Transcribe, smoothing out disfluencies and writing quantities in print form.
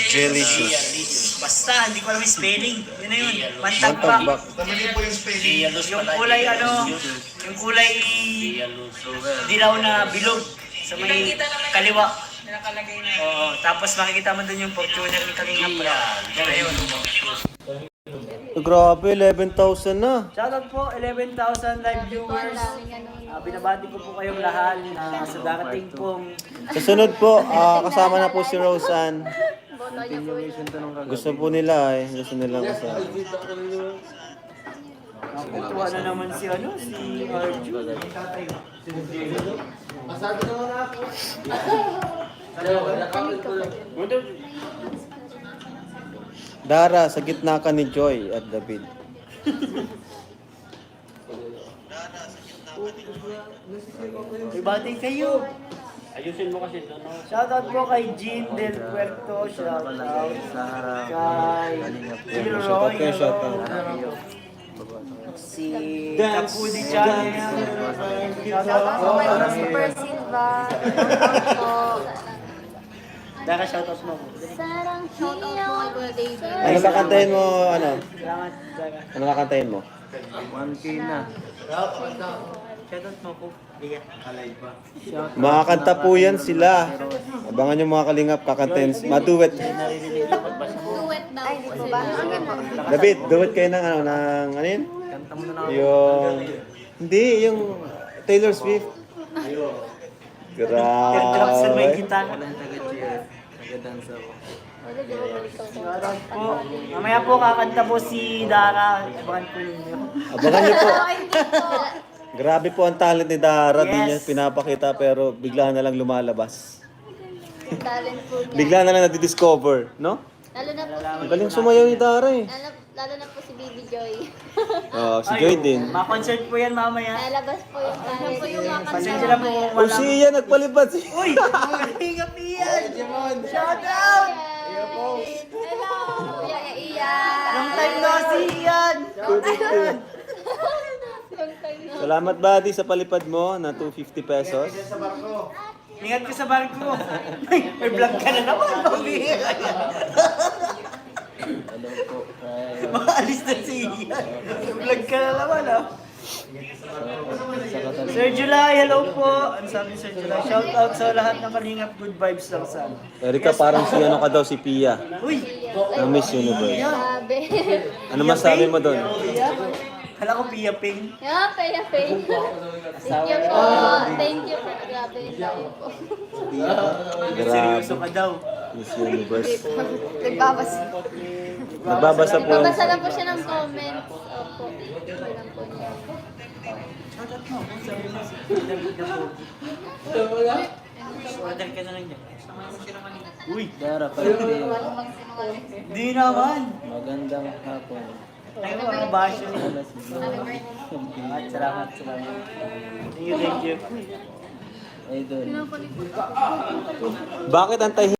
Jellycious. Basta, hindi ko alam yung spelling. Yun na yun. Mantagbak. Yung kulay yung kulay dilaw na bilog sa may kaliwa. Oo, tapos makikita mo dun yung Fortuner ng Kalingap. Yan na yun. Grabe, 11,000 na. Shoutout po, 11,000 live viewers. Binabati ko po kayong lahat sa darating pong... Sa sunod po, kasama na po si Roseanne. Gusto po nila eh. Gusto nilang kasama. Nakutuwa na naman si Arju. Dara, sa gitna ka ni Joy at David. Ibati kayo. Ayusin mo kasi ito, no? Shoutout po kay Jean Del Puerto. Shoutout kay Leroy. Si Kapudi Channel. Shoutout po Kay Super Silva. Dara, shoutout mo. Sarang hiyaw. Ano ba kantahin mo, ano? Salamat, Dara. Ano ba kantahin mo? 1K na. Shoutout mo po. Biga. Mga kanta po yan sila. Abangan yung mga kalingap, kakantahin. Maduet. Duet daw. Ay, dito ba? David, duet kayo ng ano yun? Yung... Hindi, yung Taylor Swift. Teardrops sa may Grabe. gitara. Nag-dance ako. Shoutout po. Mamaya po kakanta po si Dara. Abangan po ninyo. Abangan niyo po. Ay, hindi po. Grabe po ang talent ni Dara. Di niya Yes. pinapakita pero bigla na lang lumalabas. Talent po niya. Bigla na lang nadidiscover, no? Lalo na po Ang galing sumayaw ni Dara eh. lalo na po si Baby Joy. Oh, si Joy din. Ma-concert po yan mamaya. Lalabas po yung talent. Po yung Pasensya na po kung Oh, wala. si Ian nagpalipad. Uy! Magaling ka, Pian! Shoutout! Hello! Kuya Ian! Long time no see, Ian! Long time no. Salamat buddy sa palipad mo na 250 pesos. Ingat ka sa barko. May vlog ka na naman, pabihira yan. Hello po. Makaalis na si Ian. May vlog ka na naman, ah. Sir July, hello po. Ano sabi ni Sir July? Shout out sa lahat ng Kalingap, good vibes lang sa amin. Erika, parang si ano ka daw, si Pia. Uy! Ng Miss Universe. Sabi. Ano masabi mo doon? Pia? Kala ko Pia Ping. Yeah, pay. Thank you po. Thank you po. Grabe yung tayo po. Seryoso ka daw. Miss Universe. Nagbabasa. Nagbabasa po. Nagbabasa lang po siya ng comments. Opo. Walang po niya. Shout out mo. Sabi mo si David na po. Order ka na lang dyan. Uy! Dara, pwede. Di naman! Magandang hapon. Ay, mga basyo. Salamat. Salamat. Thank you. Idol. Bakit ang